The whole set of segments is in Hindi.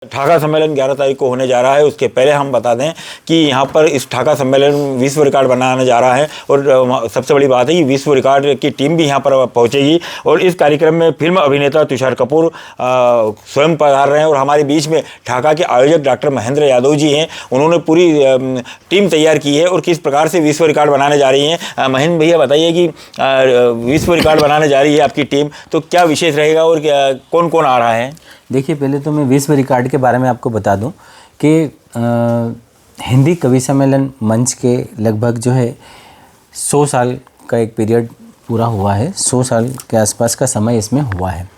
ढाका सम्मेलन 11 तारीख को होने जा रहा है। उसके पहले हम बता दें कि यहाँ पर इस ढाका सम्मेलन विश्व रिकॉर्ड बनाने जा रहा है और सबसे बड़ी बात है कि विश्व रिकॉर्ड की टीम भी यहाँ पर पहुँचेगी और इस कार्यक्रम में फिल्म अभिनेता तुषार कपूर स्वयं पधार रहे हैं और हमारे बीच में ढाका के आयोजक डॉक्टर महेंद्र यादव जी हैं। उन्होंने पूरी टीम तैयार की है और किस प्रकार से विश्व रिकॉर्ड बनाने जा रही हैं। महेंद्र भैया बताइए कि विश्व रिकॉर्ड बनाने जा रही है आपकी टीम, तो क्या विशेष रहेगा और कौन कौन आ रहा है? देखिए, पहले तो मैं विश्व रिकॉर्ड के बारे में आपको बता दूं कि हिंदी कवि सम्मेलन मंच के लगभग जो है 100 साल का एक पीरियड पूरा हुआ है। 100 साल के आसपास का समय इसमें हुआ है।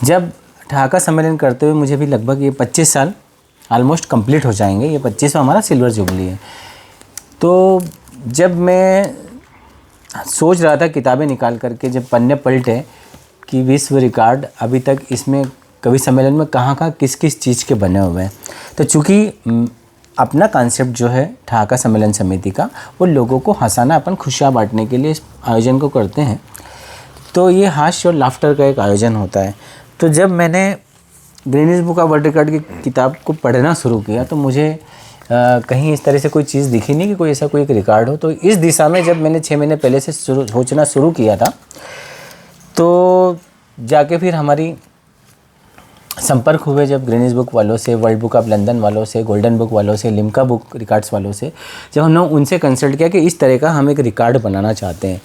जब ढाका सम्मेलन करते हुए मुझे भी लगभग ये 25 साल ऑलमोस्ट कंप्लीट हो जाएंगे। ये 25वां हमारा सिल्वर जुबली है। तो जब मैं सोच रहा था किताबें निकाल करके, जब पन्ने पलटे कि विश्व रिकॉर्ड अभी तक इसमें कवि सम्मेलन में कहाँ किस किस चीज़ के बने हुए हैं, तो चूँकि अपना कॉन्सेप्ट जो है ढाका सम्मेलन समिति का, वो लोगों को हंसाना, अपन खुशियाँ बांटने के लिए इस आयोजन को करते हैं। तो ये हास्य और लाफ्टर का एक आयोजन होता है। तो जब मैंने Guinness book of world record की किताब को पढ़ना शुरू किया तो मुझे कहीं इस तरह से कोई चीज़ दिखी नहीं कि कोई ऐसा कोई एक रिकॉर्ड हो। तो इस दिशा में जब मैंने 6 महीने पहले से सोचना शुरू किया था, तो जाके फिर हमारी संपर्क हुए जब गिनीज बुक वालों से, वर्ल्ड बुक ऑफ लंदन वालों से, गोल्डन बुक वालों से, लिम्का बुक रिकॉर्ड्स वालों से, जब हमने उनसे कंसल्ट किया कि इस तरह का हम एक रिकॉर्ड बनाना चाहते हैं,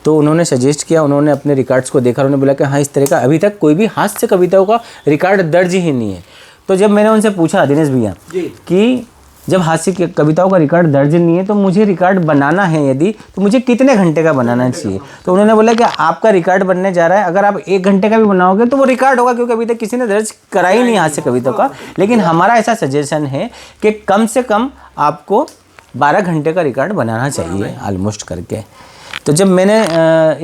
तो उन्होंने सजेस्ट किया। उन्होंने अपने रिकॉर्ड्स को देखा, उन्होंने बोला कि हाँ, इस तरह का अभी तक कोई भी हास्य कविताओं का रिकॉर्ड दर्ज ही नहीं है। तो जब मैंने उनसे पूछा, दिनेश भैया, कि जब हास्य की कविताओं का रिकॉर्ड दर्ज नहीं है तो मुझे रिकॉर्ड बनाना है यदि, तो मुझे कितने घंटे का बनाना चाहिए? तो उन्होंने बोला कि आपका रिकॉर्ड बनने जा रहा है, अगर आप 1 घंटे का भी बनाओगे तो वो रिकॉर्ड होगा, क्योंकि अभी तक किसी ने दर्ज करा ही नहीं हास्य कविताओं का। लेकिन हमारा ऐसा सजेशन है कि कम से कम आपको 12 घंटे का रिकॉर्ड बनाना चाहिए ऑलमोस्ट करके। तो जब मैंने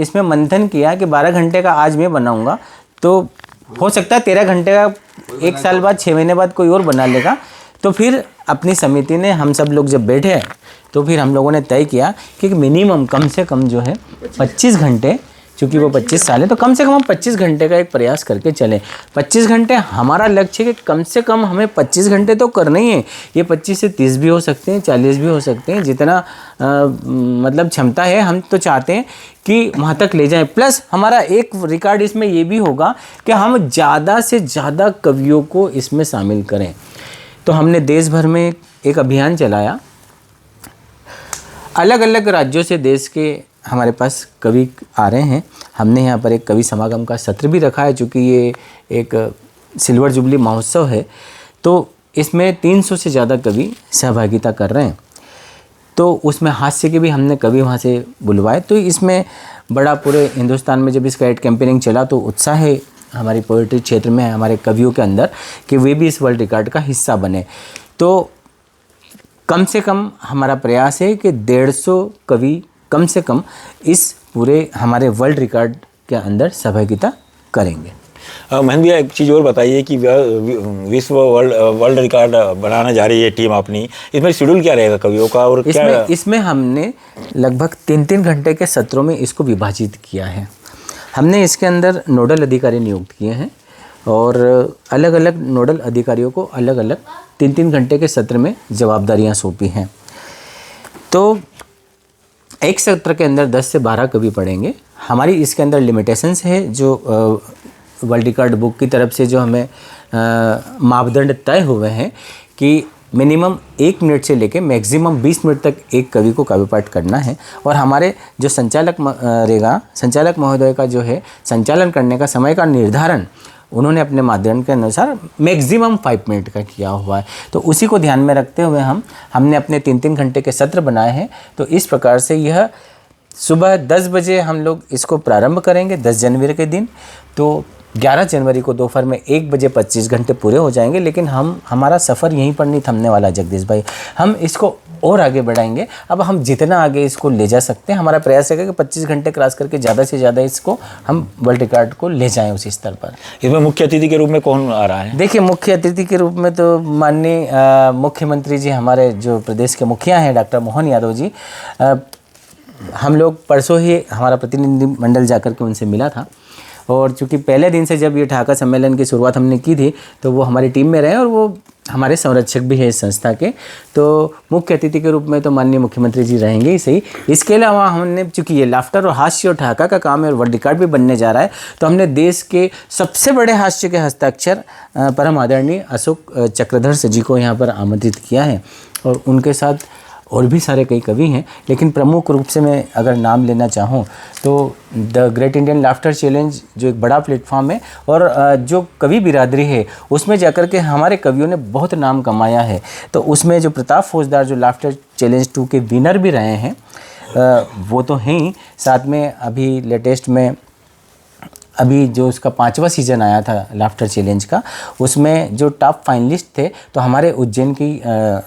इसमें मंथन किया कि 12 घंटे का आज मैं बनाऊँगा, तो हो सकता है 13 घंटे का 1 साल बाद, 6 महीने बाद कोई और बना लेगा। तो फिर अपनी समिति ने, हम सब लोग जब बैठे, तो फिर हम लोगों ने तय किया कि मिनिमम कम से कम जो है 25 घंटे, चूँकि वो 25 साल है, तो कम से कम हम 25 घंटे का एक प्रयास करके चलें। 25 घंटे हमारा लक्ष्य है कि कम से कम हमें 25 घंटे तो करना ही है। ये 25 से 30 भी हो सकते हैं, 40 भी हो सकते हैं, जितना मतलब क्षमता है। हम तो चाहते हैं कि वहाँ तक ले जाएं। प्लस हमारा एक रिकॉर्ड इसमें ये भी होगा कि हम ज़्यादा से ज़्यादा कवियों को इसमें शामिल करें। तो हमने देश भर में एक अभियान चलाया। अलग अलग राज्यों से देश के हमारे पास कवि आ रहे हैं। हमने यहाँ पर एक कवि समागम का सत्र भी रखा है, चूँकि ये एक सिल्वर जुबली महोत्सव है, तो इसमें 300 से ज़्यादा कवि सहभागिता कर रहे हैं। तो उसमें हास्य के भी हमने कवि वहाँ से बुलवाए। तो इसमें बड़ा पूरे हिंदुस्तान में जब इसका एड कैंपेनिंग चला, तो उत्साह है हमारी पोइट्री क्षेत्र में, हमारे कवियों के अंदर, कि वे भी इस वर्ल्ड रिकॉर्ड का हिस्सा बने। तो कम से कम हमारा प्रयास है कि 150 कवि कम से कम इस पूरे हमारे वर्ल्ड रिकॉर्ड के अंदर सहभागिता करेंगे। महेंद्र भैया, एक चीज़ और बताइए कि विश्व वर्ल्ड रिकॉर्ड बनाने जा रही है टीम अपनी, इसमें शेड्यूल क्या रहेगा कवियों का? और इसमें हमने लगभग 3-3 घंटे के सत्रों में इसको विभाजित किया है। हमने इसके अंदर नोडल अधिकारी नियुक्त किए हैं और अलग अलग नोडल अधिकारियों को अलग अलग 3-3 घंटे के सत्र में जवाबदारियां सौंपी हैं। तो एक सत्र के अंदर 10 से 12 कवि पढ़ेंगे। हमारी इसके अंदर लिमिटेशंस है, जो वर्ल्ड रिकॉर्ड बुक की तरफ से जो हमें मापदंड तय हुए हैं कि मिनिमम 1 मिनट से लेके मैक्सिमम 20 मिनट तक एक कवि को काव्य पाठ करना है। और हमारे जो संचालक महोदय का जो है संचालन करने का समय का निर्धारण उन्होंने अपने मापदंड के अनुसार मैक्सिमम 5 मिनट का किया हुआ है। तो उसी को ध्यान में रखते हुए हमने अपने 3-3 घंटे के सत्र बनाए हैं। तो इस प्रकार से यह सुबह 10 बजे हम लोग इसको प्रारंभ करेंगे 10 जनवरी के दिन। तो 11 जनवरी को दोपहर में 1 बजे 25 घंटे पूरे हो जाएंगे। लेकिन हमारा सफ़र यहीं पर नहीं थमने वाला जगदीश भाई, हम इसको और आगे बढ़ाएंगे। अब हम जितना आगे इसको ले जा सकते हैं, हमारा प्रयास है कि 25 घंटे क्रॉस करके ज़्यादा से ज़्यादा इसको हम वर्ल्ड रिकॉर्ड को ले जाएं उसी स्तर पर। इसमें मुख्य अतिथि के रूप में कौन आ रहा है? देखिए, मुख्य अतिथि के रूप में तो माननीय मुख्यमंत्री जी, हमारे जो प्रदेश के मुखिया हैं डॉक्टर मोहन यादव जी, हम लोग परसों ही हमारा प्रतिनिधिमंडल जाकर के उनसे मिला था। और चूँकि पहले दिन से जब ये ढाका सम्मेलन की शुरुआत हमने की थी तो वो हमारी टीम में रहे और वो हमारे संरक्षक भी है इस संस्था के। तो मुख्य अतिथि के रूप में तो माननीय मुख्यमंत्री जी रहेंगे ही सही। इसके अलावा हमने, चूँकि ये लाफ्टर और हास्य और ढाका का काम है और वर्ल्ड रिकॉर्ड भी बनने जा रहा है, तो हमने देश के सबसे बड़े हास्य के हस्ताक्षर परम आदरणीय अशोक चक्रधर जी को यहाँ पर आमंत्रित किया है और उनके साथ और भी सारे कई कवि हैं, लेकिन प्रमुख रूप से मैं अगर नाम लेना चाहूँ तो the great Indian laughter challenge जो एक बड़ा प्लेटफॉर्म है और जो कवि बिरादरी है उसमें जाकर के हमारे कवियों ने बहुत नाम कमाया है। तो उसमें जो प्रताप फौजदार जो लाफ्टर चैलेंज 2 के विनर भी रहे हैं वो तो हैं ही, साथ में अभी लेटेस्ट में अभी जो उसका 5वां सीज़न आया था लाफ्टर चैलेंज का, उसमें जो टॉप फाइनलिस्ट थे तो हमारे उज्जैन की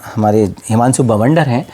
हमारे हिमांशु बवंडर हैं,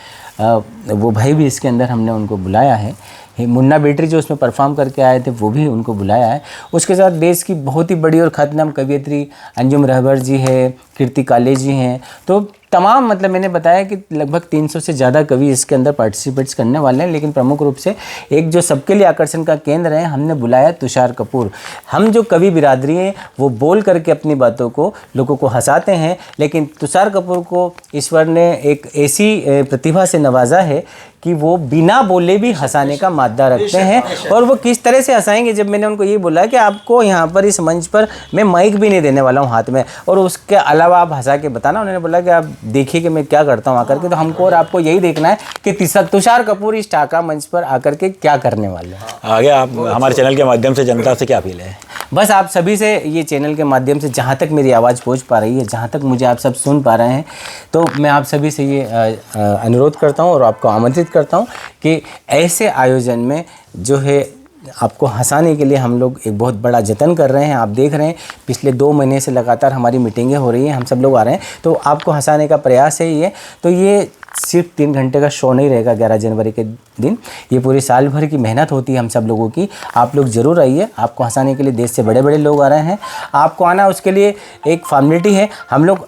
वो भाई भी इसके अंदर हमने उनको बुलाया है। मुन्ना बेटरी जो उसमें परफॉर्म करके आए थे वो भी उनको बुलाया है। उसके साथ देश की बहुत ही बड़ी और ख्यातनाम कवियत्री अंजुम रहबर जी है, कीर्ति काले जी हैं, तो तमाम मतलब मैंने बताया कि लगभग 300 से ज़्यादा कवि इसके अंदर पार्टिसिपेट्स करने वाले हैं। लेकिन प्रमुख रूप से एक जो सबके लिए आकर्षण का केंद्र है, हमने बुलाया तुषार कपूर। हम जो कवि बिरादरी हैं वो बोल करके अपनी बातों को लोगों को हंसाते हैं, लेकिन तुषार कपूर को ईश्वर ने एक ऐसी प्रतिभा से नवाजा है कि वो बिना बोले भी हंसाने का मादा रखते हैं। और वो किस तरह से हंसाएंगे, जब मैंने उनको ये बोला कि आपको यहाँ पर इस मंच पर मैं माइक भी नहीं देने वाला हूँ हाथ में, और उसके अलावा आप हंसा के बताना, उन्होंने बोला कि आप देखिए कि मैं क्या करता हूँ आकर के। तो हमको और आपको यही देखना है कि तुषार कपूर इस ढाका मंच पर आकर के क्या करने वाले हैं। आगे आप हमारे चैनल के माध्यम से जनता से क्या अपील है? बस आप सभी से ये चैनल के माध्यम से जहाँ तक मेरी आवाज़ पहुँच पा रही है, जहाँ तक मुझे आप सब सुन पा रहे हैं, तो मैं आप सभी से ये अनुरोध करता हूँ और आपको आमंत्रित करता हूँ कि ऐसे आयोजन में जो है आपको हंसाने के लिए हम लोग एक बहुत बड़ा जतन कर रहे हैं। आप देख रहे हैं पिछले 2 महीने से लगातार हमारी मीटिंगें हो रही हैं, हम सब लोग आ रहे हैं, तो आपको हंसाने का प्रयास है ये। तो ये सिर्फ 3 घंटे का शो नहीं रहेगा 11 जनवरी के दिन, ये पूरी साल भर की मेहनत होती है हम सब लोगों की। आप लोग ज़रूर आइए, आपको हंसाने के लिए देश से बड़े बड़े लोग आ रहे हैं। आपको आना, उसके लिए एक फॉर्मेलिटी है। हम लोग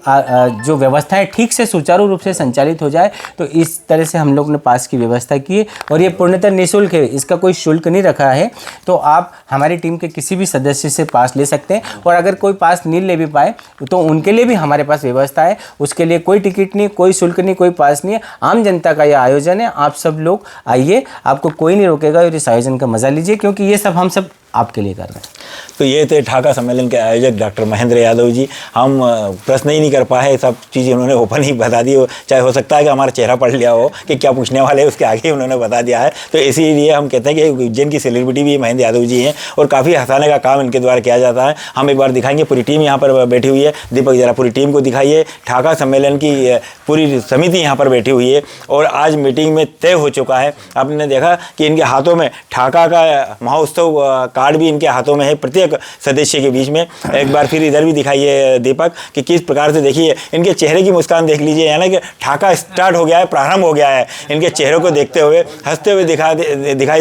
जो व्यवस्थाएं ठीक से सुचारू रूप से संचालित हो जाए, तो इस तरह से हम लोग ने पास की व्यवस्था की है और ये पूर्णतः निःशुल्क है, इसका कोई शुल्क नहीं रखा है। तो आप हमारी टीम के किसी भी सदस्य से पास ले सकते हैं, और अगर कोई पास नहीं ले भी पाए तो उनके लिए भी हमारे पास व्यवस्था है। उसके लिए कोई टिकट नहीं, कोई शुल्क नहीं, कोई पास नहीं है। आम जनता का यह आयोजन है, आप सब लोग आइए, आपको कोई नहीं रोकेगा और इस आयोजन का मजा लीजिए, क्योंकि ये सब हम सब आपके लिए कर रहे हैं। तो ये थे ढाका सम्मेलन के आयोजक डॉक्टर महेंद्र यादव जी। हम प्रश्न ही नहीं कर पाए, सब चीज़ें उन्होंने ओपन ही बता दी। चाहे हो सकता है कि हमारा चेहरा पढ़ लिया हो कि क्या पूछने वाले हैं, उसके आगे ही उन्होंने बता दिया है। तो इसीलिए हम कहते हैं कि उज्जैन की सेलिब्रिटी भी महेंद्र यादव जी हैं और काफ़ी हंसाने का काम इनके द्वारा किया जाता है। हम एक बार दिखाएंगे, पूरी टीम यहाँ पर बैठी हुई है। दीपक जरा पूरी टीम को दिखाइए। ढाका सम्मेलन की पूरी समिति यहाँ पर बैठी हुई है और आज मीटिंग में तय हो चुका है। आपने देखा कि इनके हाथों में ढाका का महोत्सव कार्ड भी इनके हाथों में है, प्रत्येक सदस्य के बीच में। एक बार फिर इधर भी दिखाइए दीपक कि किस प्रकार से, देखिए इनके चेहरे की मुस्कान देख लीजिए, यानी कि ढाका स्टार्ट हो गया है, प्रारंभ हो गया है। इनके चेहरों को देखते हुए हंसते हुए दिखाई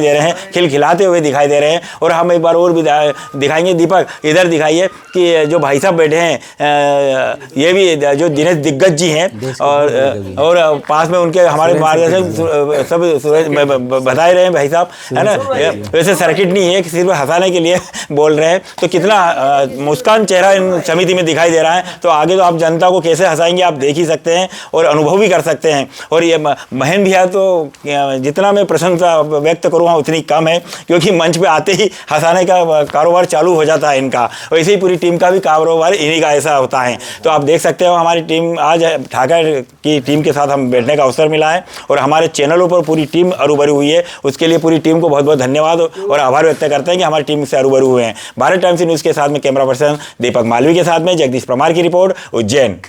दे रहे हैं, खिलखिलाते हुए दिखाई दे रहे हैं। और हम एक बार और भी दिखाएंगे, दीपक इधर दिखाइए कि जो भाई साहब बैठे हैं, ये भी जो दिनेश दिग्गज जी हैं और पास में उनके हमारे मार्गदर्शक सब बता रहे हैं भाई साहब, है ना। वैसे सर्किट नहीं है कि सिर्फ हंसाने के लिए बोल रहे हैं। तो कितना मुस्कान चेहरा इन समिति में दिखाई दे रहा है। तो आगे तो आप जनता को कैसे हंसाएंगे आप देख ही सकते हैं और अनुभव भी कर सकते हैं। और ये महेंद्र भैया तो जितना मैं प्रशंसा व्यक्त करूँगा उतनी कम है, क्योंकि मंच पे आते ही हंसाने का कारोबार चालू हो जाता है इनका। वैसे ही पूरी टीम का भी कारोबार इन्हीं का ऐसा होता है। तो आप देख सकते हो हमारी टीम, आज ढाका की टीम के साथ हम बैठने का अवसर मिला है और हमारे चैनलों पर पूरी टीम अरूबरू हुई है। उसके लिए पूरी टीम को बहुत बहुत धन्यवाद और आभार व्यक्त करते हैं कि हमारी टीम से अरूबरू हुए हैं। भारत टाइम्स न्यूज़ के साथ में कैमरा पर्सन दीपक मालवी के साथ में जगदीश परमार की रिपोर्ट, उज्जैन।